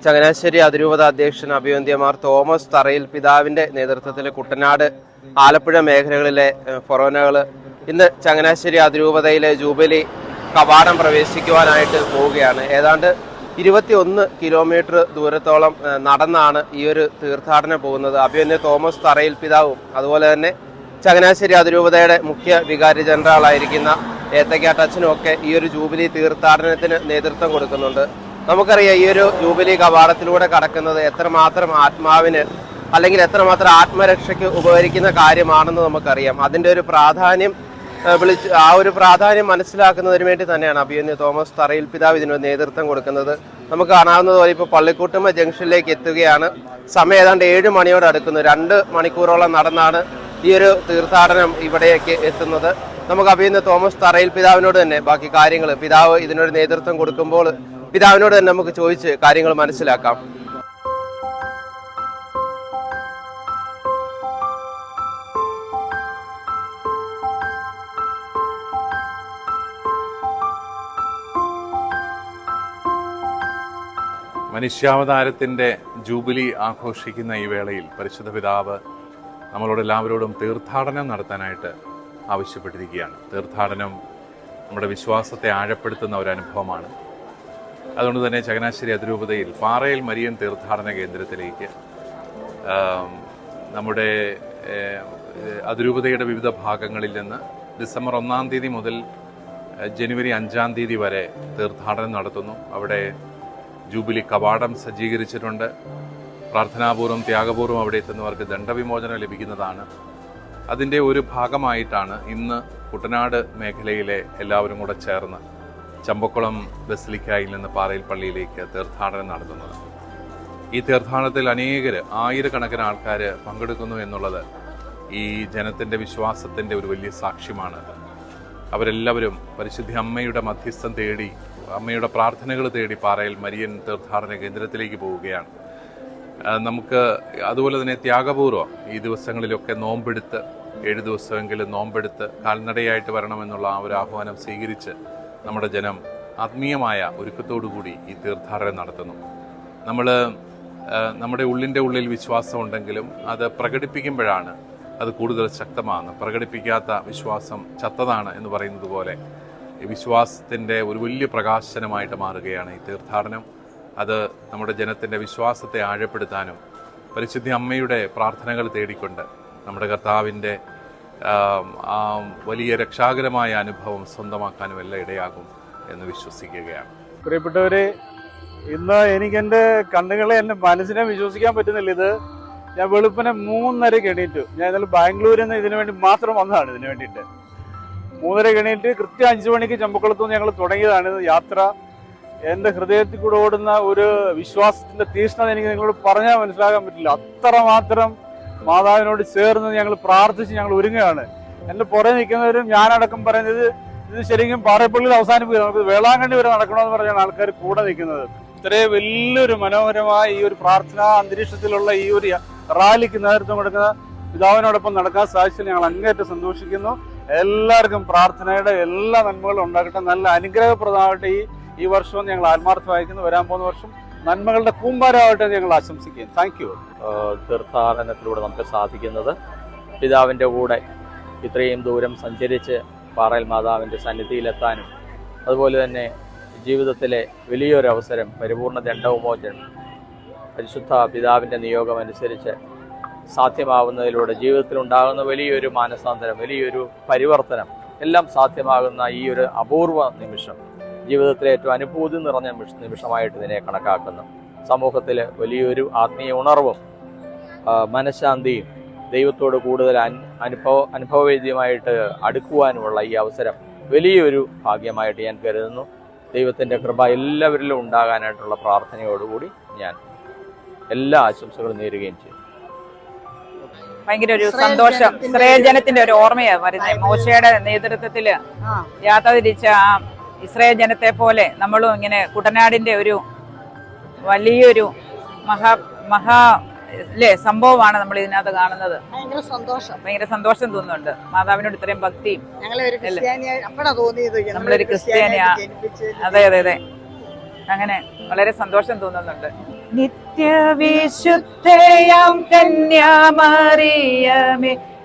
ചങ്ങനാശ്ശേരി അതിരൂപത അധ്യക്ഷൻ അഭിവന്ദ്യമാർ തോമസ് തറയിൽ പിതാവിന്റെ നേതൃത്വത്തിൽ കുട്ടനാട് ആലപ്പുഴ മേഖലകളിലെ ഫൊറോനകൾ ഇന്ന് ചങ്ങനാശ്ശേരി അതിരൂപതയിലെ ജൂബിലി കവാടം പ്രവേശിക്കുവാനായിട്ട് പോവുകയാണ്. ഏതാണ്ട് 21 കിലോമീറ്റർ ദൂരത്തോളം നടന്നാണ് ഈ ഒരു തീർത്ഥാടനം പോകുന്നത്. അഭിവന്ദ്യ തോമസ് തറയിൽ പിതാവും അതുപോലെ തന്നെ ചങ്ങനാശ്ശേരി അതിരൂപതയുടെ മുഖ്യ വികാരി ജനറലായിരിക്കുന്ന ഏത്തക്കാട്ടച്ഛനും ഒക്കെ ഈ ഒരു ജൂബിലി തീർത്ഥാടനത്തിന് നേതൃത്വം കൊടുക്കുന്നുണ്ട്. നമുക്കറിയാം, ഈ ഒരു ജൂബിലി കവാടത്തിലൂടെ കടക്കുന്നത് എത്രമാത്രം ആത്മാവിന് അല്ലെങ്കിൽ എത്രമാത്രം ആത്മരക്ഷയ്ക്ക് ഉപകരിക്കുന്ന കാര്യമാണെന്ന് നമുക്കറിയാം. അതിൻ്റെ ഒരു പ്രാധാന്യം ആ ഒരു പ്രാധാന്യം മനസ്സിലാക്കുന്നതിന് വേണ്ടി തന്നെയാണ് അഭിവന്ദ്യ തോമസ് തറയിൽ പിതാവ് ഇതിന് നേതൃത്വം കൊടുക്കുന്നത്. നമുക്ക് കാണാവുന്നതുപോലെ ഇപ്പോൾ പള്ളിക്കുട്ടുമ്മ ജംഗ്ഷനിലേക്ക് എത്തുകയാണ്. സമയം ഏതാണ്ട് 7 മണിയോട് അടുക്കുന്നു. 2 മണിക്കൂറോളം നടന്നാണ് ഈ ഒരു തീർത്ഥാടനം ഇവിടേക്ക് എത്തുന്നത്. നമുക്ക് അഭിവന്ദ്യ തോമസ് തറയിൽ പിതാവിനോട് തന്നെ ബാക്കി കാര്യങ്ങൾ, പിതാവ് ഇതിനൊരു നേതൃത്വം കൊടുക്കുമ്പോൾ പിതാവിനോട് തന്നെ നമുക്ക് ചോദിച്ച് കാര്യങ്ങൾ മനസ്സിലാക്കാം. മനുഷ്യാവതാരത്തിൻ്റെ ജൂബിലി ആഘോഷിക്കുന്ന ഈ വേളയിൽ പരിശുദ്ധ പിതാവ് നമ്മളോട് എല്ലാവരോടും തീർത്ഥാടനം നടത്താനായിട്ട് ആവശ്യപ്പെട്ടിരിക്കുകയാണ്. തീർത്ഥാടനം നമ്മുടെ വിശ്വാസത്തെ ആഴപ്പെടുത്തുന്ന ഒരു അനുഭവമാണ്. അതുകൊണ്ട് തന്നെ ചങ്ങനാശ്ശേരി അതിരൂപതയിൽ പാറയിൽ മരിയൻ തീർത്ഥാടന കേന്ദ്രത്തിലേക്ക് നമ്മുടെ അതിരൂപതയുടെ വിവിധ ഭാഗങ്ങളിൽ നിന്ന് ഡിസംബർ 1-ാം തീയതി മുതൽ ജനുവരി 5-ാം തീയതി വരെ തീർത്ഥാടനം നടത്തുന്നു. അവിടെ ജൂബിലി കവാടം സജ്ജീകരിച്ചിട്ടുണ്ട്. പ്രാർത്ഥനാപൂർവ്വം ത്യാഗപൂർവ്വം അവിടെ എത്തുന്നവർക്ക് ദണ്ഡവിമോചനം ലഭിക്കുന്നതാണ്. അതിൻ്റെ ഒരു ഭാഗമായിട്ടാണ് ഇന്ന് കുട്ടനാട് മേഖലയിലെ എല്ലാവരും കൂടെ ചേർന്ന് ചമ്പക്കുളം ബസിലിക്കായിൽ നിന്ന് പാറയിൽ പള്ളിയിലേക്ക് തീർത്ഥാടനം നടത്തുന്നത്. ഈ തീർത്ഥാടനത്തിൽ ആയിരക്കണക്കിന് ആൾക്കാർ പങ്കെടുക്കുന്നു എന്നുള്ളത് ഈ ജനത്തിൻ്റെ വിശ്വാസത്തിൻ്റെ ഒരു വലിയ സാക്ഷ്യമാണ്. അവരെല്ലാവരും പരിശുദ്ധ അമ്മയുടെ മധ്യസ്ഥം തേടി, അമ്മയുടെ പ്രാർത്ഥനകൾ തേടി പാറയിൽ മരിയൻ തീർത്ഥാടന കേന്ദ്രത്തിലേക്ക് പോവുകയാണ്. നമുക്ക് അതുപോലെ തന്നെ ത്യാഗപൂർവ്വം ഈ ദിവസങ്ങളിലൊക്കെ നോമ്പെടുത്ത് 7 ദിവസമെങ്കിലും നോമ്പെടുത്ത് കാൽനടയായിട്ട് വരണമെന്നുള്ള ആ ഒരു ആഹ്വാനം സ്വീകരിച്ച് നമ്മുടെ ജനം ആത്മീയമായ ഒരുക്കത്തോടുകൂടി ഈ തീർത്ഥാടനം നടത്തുന്നു. നമ്മുടെ ഉള്ളിൽ വിശ്വാസമുണ്ടെങ്കിലും അത് പ്രകടിപ്പിക്കുമ്പോഴാണ് അത് കൂടുതൽ ശക്തമാണ്. പ്രകടിപ്പിക്കാത്ത വിശ്വാസം ചത്തതാണ് എന്ന് പറയുന്നത് പോലെ വിശ്വാസത്തിൻ്റെ ഒരു വലിയ പ്രകാശനമായിട്ട് മാറുകയാണ് ഈ തീർത്ഥാടനം. അത് നമ്മുടെ ജനത്തിൻ്റെ വിശ്വാസത്തെ ആഴപ്പെടുത്താനും പരിശുദ്ധ അമ്മയുടെ പ്രാർത്ഥനകൾ തേടിക്കൊണ്ട് നമ്മുടെ കർത്താവിൻ്റെ വലിയ രക്ഷാകരമായ അനുഭവം സ്വന്തമാക്കാനും എല്ലാം ഇടയാകും എന്ന് വിശ്വസിക്കുകയാണ്. പ്രിയപ്പെട്ടവരെ, ഇന്ന് എനിക്കെൻ്റെ കണ്ണുകളെ, എൻ്റെ മനസ്സിനെ വിശ്വസിക്കാൻ പറ്റുന്നില്ല. ഇത് ഞാൻ വെളുപ്പിനെ 3:30 എണീറ്റു. ഞാൻ ഇന്നലെ ബാംഗ്ലൂരിൽ നിന്ന് ഇതിനു വേണ്ടി മാത്രം വന്നതാണ്. ഇതിനു വേണ്ടിയിട്ട് 3:30 എണീറ്റ് കൃത്യം 5 മണിക്ക് ചമ്പക്കുളത്തു നിന്ന് ഞങ്ങൾ തുടങ്ങിയതാണ് യാത്ര. എൻ്റെ ഹൃദയത്തിൽ കൂടെ ഓടുന്ന ഒരു വിശ്വാസത്തിൻ്റെ തീഷ്ണത എനിക്ക് നിങ്ങളോട് പറഞ്ഞാൽ മനസ്സിലാക്കാൻ പറ്റില്ല. അത്രമാത്രം മാതാവിനോട് ചേർന്ന് ഞങ്ങൾ പ്രാർത്ഥിച്ച് ഞങ്ങൾ ഒരുങ്ങുകയാണ്. എൻ്റെ പുറകെ നിൽക്കുന്നവരും ഞാനടക്കം പറയുന്നത് ഇത് ശരിക്കും പാറപ്പള്ളിയിൽ അവസാനിപ്പിക്കുക, നമുക്ക് വേളാങ്കണ്ണി വരെ നടക്കണമെന്ന് പറഞ്ഞാണ് ആൾക്കാർ കൂടെ നിൽക്കുന്നത്. ഇത്രയും വലിയൊരു മനോഹരമായ ഈ ഒരു പ്രാർത്ഥനാ അന്തരീക്ഷത്തിലുള്ള ഈ ഒരു റാലിക്ക് നേതൃത്വം കൊടുക്കുന്ന പിതാവിനോടൊപ്പം നടക്കാൻ സാധിച്ചതിൽ ഞങ്ങൾ അങ്ങേയറ്റം സന്തോഷിക്കുന്നു. എല്ലാവർക്കും പ്രാർത്ഥനയുടെ എല്ലാ നന്മകളും ഉണ്ടാകട്ടെ, നല്ല അനുഗ്രഹപ്രദമാകട്ടെ ഈ വർഷവും ഞങ്ങൾ ആത്മാർത്ഥമായിരിക്കുന്നു. വരാൻ പോകുന്ന വർഷം നന്മകളുടെ കൂമ്പാരമാവട്ടെ ഞങ്ങൾ ആശംസിക്കുന്നു. Thank you. തീർത്ഥാടനത്തിലൂടെ നമുക്ക് സാധിക്കുന്നത് പിതാവിൻ്റെ കൂടെ ഇത്രയും ദൂരം സഞ്ചരിച്ച് പാറയിൽ മാതാവിൻ്റെ സന്നിധിയിലെത്താനും അതുപോലെ തന്നെ ജീവിതത്തിലെ വലിയൊരു അവസരം പരിപൂർണ ദണ്ഡവിമോചനം പരിശുദ്ധ പിതാവിൻ്റെ നിയോഗമനുസരിച്ച് സാധ്യമാവുന്നതിലൂടെ ജീവിതത്തിലുണ്ടാകുന്ന വലിയൊരു മാനസാന്തരം, വലിയൊരു പരിവർത്തനം എല്ലാം സാധ്യമാകുന്ന ഈ ഒരു അപൂർവ നിമിഷം ജീവിതത്തിലെ ഏറ്റവും അനുഭൂതി നിറഞ്ഞ നിമിഷമായിട്ട് ഇതിനെ കണക്കാക്കുന്നു. സമൂഹത്തിൽ വലിയൊരു ആത്മീയ ഉണർവും മനഃശാന്തിയും ദൈവത്തോട് കൂടുതൽ അനുഭവവേദ്യമായിട്ട് അടുക്കുവാനുമുള്ള ഈ അവസരം വലിയൊരു ഭാഗ്യമായിട്ട് ഞാൻ കരുതുന്നു. ദൈവത്തിൻ്റെ കൃപ എല്ലാവരിലും ഉണ്ടാകാനായിട്ടുള്ള പ്രാർത്ഥനയോടുകൂടി ഞാൻ എല്ലാ ആശംസകളും നേരുകയും ചെയ്യും. ഭയങ്കര ഒരു സന്തോഷം, ഇസ്രായേൽ ജനത്തിന്റെ ഒരു ഓർമ്മയാണ് വരുന്നത്. മോശയുടെ നേതൃത്വത്തില് യാത്ര തിരിച്ച ആ ഇസ്രായേൽ ജനത്തെ പോലെ നമ്മളും ഇങ്ങനെ കുട്ടനാടിന്റെ ഒരു വലിയൊരു മഹാ സംഭവമാണ് നമ്മൾ ഇതിനകത്ത് കാണുന്നത്. ഭയങ്കര സന്തോഷം തോന്നുന്നുണ്ട്. മാതാവിനോട് ഇത്രയും ഭക്തിയും നമ്മളൊരു ക്രിസ്ത്യാനിയാ. അതെ. അങ്ങനെ വളരെ സന്തോഷം തോന്നുന്നുണ്ട്. നിത്യവിശുദ്ധയാം കന്യാമറിയമേ,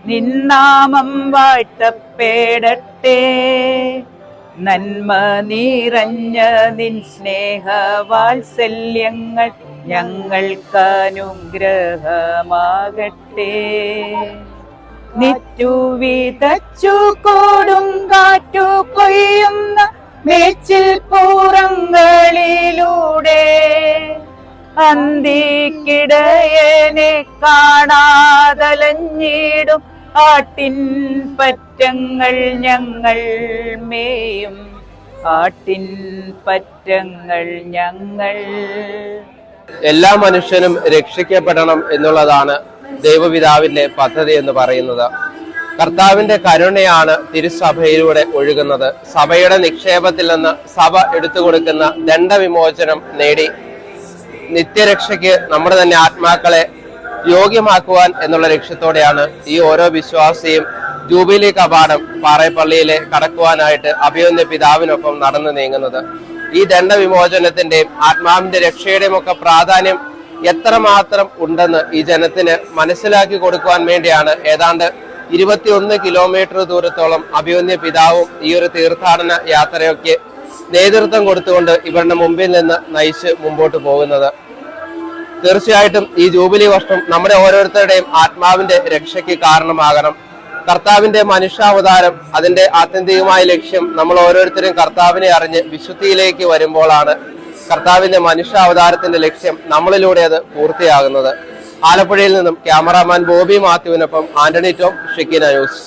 നിന്നാമം വാഴ്ത്തപ്പെടട്ടെ. നന്മ നിറഞ്ഞ നിൻ സ്നേഹവാത്സല്യങ്ങൾ ഞങ്ങൾക്കനുഗ്രഹമാകട്ടെ. നിറ്റുവിതച്ചു കൊടുങ്കാറ്റു കൊയ്യുന്ന മേച്ചിൽ പൂറങ്ങളിലൂടെ അന്തിക്കിടയനെ കാണാതലഞ്ഞിടും ആട്ടിൻ പറ്റങ്ങൾ ഞങ്ങൾ മേയും, ആട്ടിൻ പറ്റങ്ങൾ ഞങ്ങൾ. എല്ലാ മനുഷ്യനും രക്ഷിക്കപ്പെടണം എന്നുള്ളതാണ് ദൈവപിതാവിന്റെ പദ്ധതി എന്ന് പറയുന്നത്. കർത്താവിന്റെ കരുണയാണ് തിരുസഭയിലൂടെ ഒഴുകുന്നത്. സഭയുടെ നിക്ഷേപത്തിൽ നിന്ന് സഭ എടുത്തു കൊടുക്കുന്ന ദണ്ഡവിമോചനം നേടി നിത്യരക്ഷയ്ക്ക് നമ്മുടെ തന്നെ ആത്മാക്കളെ യോഗ്യമാക്കുവാൻ എന്നുള്ള ലക്ഷ്യത്തോടെയാണ് ഈ ഓരോ വിശ്വാസിയും ജൂബിലി കവാടം പാറേപ്പള്ളിയിലെ കടക്കുവാനായിട്ട് അഭിവന്ദ്യ പിതാവിനൊപ്പം നടന്നു നീങ്ങുന്നത്. ഈ ദണ്ഡവിമോചനത്തിന്റെയും ആത്മാവിന്റെ രക്ഷയുടെയും ഒക്കെ പ്രാധാന്യം എത്രമാത്രം ഉണ്ടെന്ന് ഈ ജനത്തിന് മനസ്സിലാക്കി കൊടുക്കുവാൻ വേണ്ടിയാണ് ഏതാണ്ട് 21 കിലോമീറ്റർ ദൂരത്തോളം അഭിവന്ദ്യ പിതാവും ഈ ഒരു തീർത്ഥാടന യാത്രയൊക്കെ നേതൃത്വം കൊടുത്തുകൊണ്ട് ഇവരുടെ മുമ്പിൽ നിന്ന് നയിച്ച് മുമ്പോട്ട് പോകുന്നത്. തീർച്ചയായിട്ടും ഈ ജൂബിലി വർഷം നമ്മുടെ ഓരോരുത്തരുടെയും ആത്മാവിന്റെ രക്ഷയ്ക്ക് കാരണമാകണം. കർത്താവിന്റെ മനുഷ്യാവതാരം, അതിന്റെ ആത്യന്തികമായ ലക്ഷ്യം നമ്മൾ ഓരോരുത്തരും കർത്താവിനെ അറിഞ്ഞ് വിശുദ്ധിയിലേക്ക് വരുമ്പോഴാണ് കർത്താവിന്റെ മനുഷ്യാവതാരത്തിന്റെ ലക്ഷ്യം നമ്മളിലൂടെ അത് പൂർത്തിയാകുന്നത്. ആലപ്പുഴയിൽ നിന്നും cameraman Bobby മാത്യുവിനൊപ്പം Antony Tom, ഷിക്കിന news.